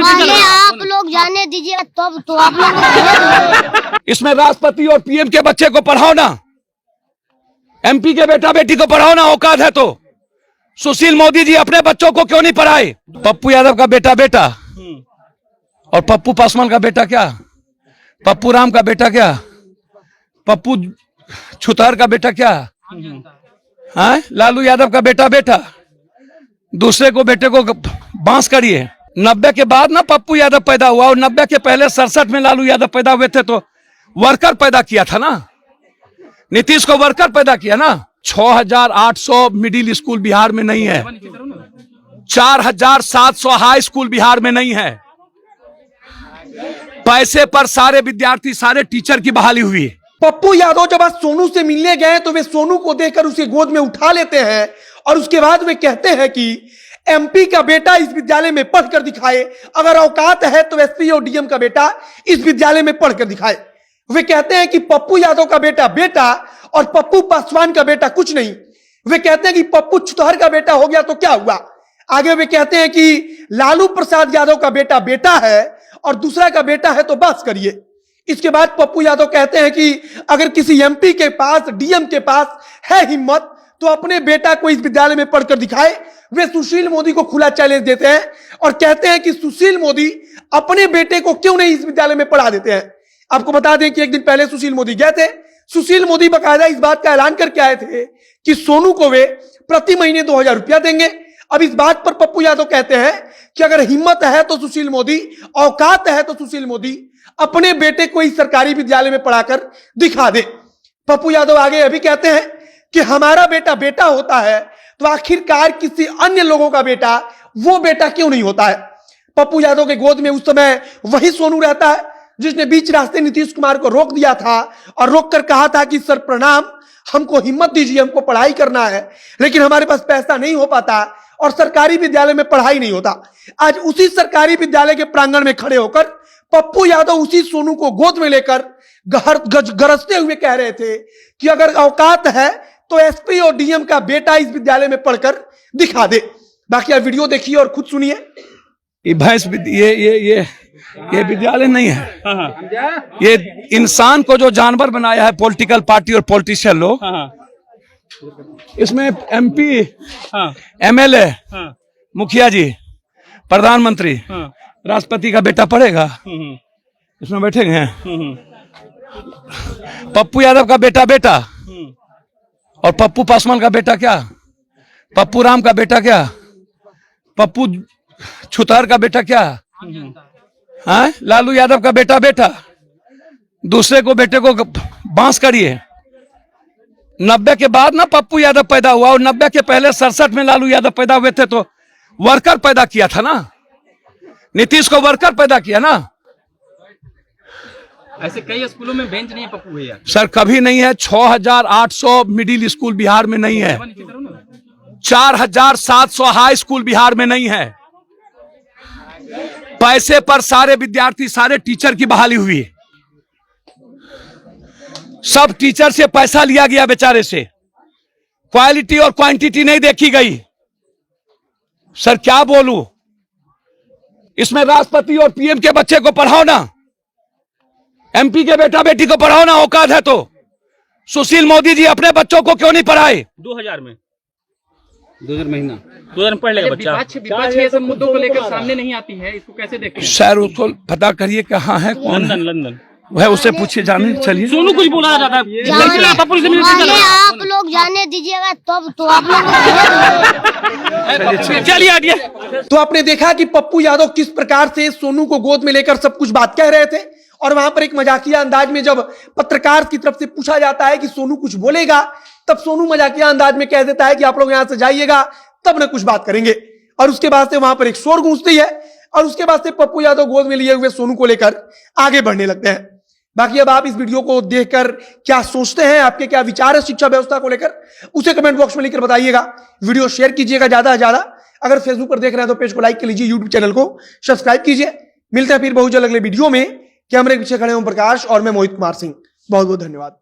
पहले आप लोग जाने दीजिए तब तो आप लोग इसमें राष्ट्रपति और पीएम के बच्चे को पढ़ाओ ना, एमपी के बेटा बेटी को पढ़ाओ ना, औकात है तो। सुशील मोदी जी अपने बच्चों को क्यों नहीं पढ़ाए? पप्पू यादव का बेटा बेटा और पप्पू पासवान का बेटा क्या, पप्पू राम का बेटा क्या, पप्पू छुतार का बेटा क्या, हाँ लालू यादव का बेटा बेटा। दूसरे को बेटे को बांस करिए। 90 के बाद ना पप्पू यादव पैदा हुआ, और 90 के पहले 67 में लालू यादव पैदा हुए थे, तो वर्कर पैदा किया था ना, नीतीश को वर्कर पैदा किया ना। 6800 मिडिल स्कूल बिहार में नहीं है, 4700 हाई स्कूल बिहार में नहीं है। पैसे पर सारे विद्यार्थी, सारे टीचर की बहाली हुई। पप्पू यादव जब आज सोनू से मिलने गए तो वे सोनू को देखकर उसे गोद में उठा लेते हैं और उसके बाद वे कहते हैं कि एमपी का बेटा इस विद्यालय में पढ़कर दिखाए, अगर औकात है तो एसपी और डीएम का बेटा इस विद्यालय में पढ़कर दिखाए। वे कहते हैं कि पप्पू यादव का बेटा बेटा और पप्पू पासवान का बेटा कुछ नहीं। वे कहते हैं कि पप्पू छुतहर का बेटा हो गया तो क्या हुआ। आगे वे कहते हैं कि लालू प्रसाद यादव का बेटा बेटा है और दूसरा का बेटा है तो बस करिए। इसके बाद पप्पू यादव कहते हैं कि अगर किसी एमपी के पास, डीएम के पास है हिम्मत तो अपने बेटा को इस विद्यालय में पढ़कर दिखाए। वे सुशील मोदी को खुला चैलेंज देते हैं और कहते हैं कि सुशील मोदी अपने बेटे को क्यों नहीं इस विद्यालय में पढ़ा देते हैं। आपको बता दें कि एक दिन पहले सुशील मोदी गए थे। सुशील मोदी बकायदा इस बात का ऐलान करके आए थे कि सोनू को वे प्रति महीने 2000 रुपया देंगे। अब इस बात पर पप्पू यादव कहते हैं कि अगर हिम्मत है तो सुशील मोदी, औकात है तो सुशील मोदी अपने बेटे को इस सरकारी विद्यालय में पढ़ाकर दिखा दे। पप्पू यादव आगे अभी कहते हैं कि हमारा बेटा बेटा होता है तो आखिरकार किसी अन्य लोगों का बेटा वो बेटा क्यों नहीं होता है। पप्पू यादव के गोद में उस समय वही सोनू रहता है जिसने बीच रास्ते नीतीश कुमार को रोक दिया था और रोक कर कहा था कि सर प्रणाम, हमको हिम्मत दीजिए, हमको पढ़ाई करना है लेकिन हमारे पास पैसा नहीं हो पाता और सरकारी विद्यालय में पढ़ाई नहीं होता। आज उसी सरकारी विद्यालय के प्रांगण में खड़े होकर पप्पू यादव उसी सोनू को गोद में लेकर गरजते हुए कह रहे थे कि अगर औकात है तो एसपी और डीएम का बेटा इस विद्यालय में पढ़कर दिखा दे। बाकी आप वीडियो देखिए और खुद सुनिए। ये भैंस ये विद्यालय नहीं है, ये इंसान को जो जानवर बनाया है पॉलिटिकल पार्टी और पॉलिटिशियन लोग। इसमें एमपी, एमएलए, मुखिया जी, प्रधानमंत्री, राष्ट्रपति का बेटा पढ़ेगा, इसमें बैठेंगे हैं। पप्पू यादव का बेटा बेटा और पप्पू पासवान का बेटा क्या, पप्पू राम का बेटा क्या, पप्पू छुतार का बेटा क्या, हाँ लालू यादव का बेटा बेटा। दूसरे को बेटे को बांस करिए। 90 के बाद ना पप्पू यादव पैदा हुआ, और 90 के पहले 67 में लालू यादव पैदा हुए थे, तो वर्कर पैदा किया था ना, नीतीश को वर्कर पैदा किया ना। ऐसे कई स्कूलों में बेंच नहीं है पप्पू भैया। सर कभी नहीं है। 6800 मिडिल स्कूल बिहार में नहीं है, 4700 हाई स्कूल बिहार में नहीं है। पैसे पर सारे विद्यार्थी, सारे टीचर की बहाली हुई। सब टीचर से पैसा लिया गया बेचारे से, क्वालिटी और क्वांटिटी नहीं देखी गई। सर क्या बोलूं, इसमें राष्ट्रपति और पीएम के बच्चे को पढ़ाओ ना, एमपी के बेटा बेटी को पढ़ाओ ना, औकात है तो। सुशील मोदी जी अपने बच्चों को क्यों नहीं पढ़ाए? 2000 महीना 2000 में पढ़ लेगा बच्चा। विपक्ष ये सब मुद्दों को लेकर सामने नहीं आती है, इसको कैसे देखते हैं? सर उसको पता करिए कहाँ है, कौन है, लंदन वह उससे पूछिए, जाने चलिए। सोनू कुछ बोला जाता है, पहले आप लोग जाने दीजिएगा तब तो आप लोग चलिए आइए। तो आपने देखा कि पप्पू यादव किस प्रकार से सोनू को गोद में लेकर सब कुछ बात कह रहे थे, और वहां पर एक मजाकिया अंदाज में जब पत्रकार की तरफ से पूछा जाता है कि सोनू कुछ बोलेगा, तब सोनू मजाकिया अंदाज में कह देता है कि आप लोग यहां से जाइएगा तब ना कुछ बात करेंगे। और उसके बाद से वहां पर एक शोर गूंजती है और उसके बाद से पप्पू यादव गोद में लिए हुए सोनू को लेकर आगे बढ़ने लगते हैं। बाकी अब आप इस वीडियो को देखकर क्या सोचते हैं, आपके क्या विचार है शिक्षा व्यवस्था को लेकर, उसे कमेंट बॉक्स में लिखकर बताइएगा। वीडियो शेयर कीजिएगा ज्यादा से ज्यादा। अगर फेसबुक पर देख रहे हैं तो पेज को लाइक कर लीजिए, यूट्यूब चैनल को सब्सक्राइब कीजिए। मिलते हैं फिर बहुत जल्द अगले वीडियो में। कैमरे के पीछे खड़े ओम प्रकाश और मैं मोहित कुमार सिंह। बहुत बहुत धन्यवाद।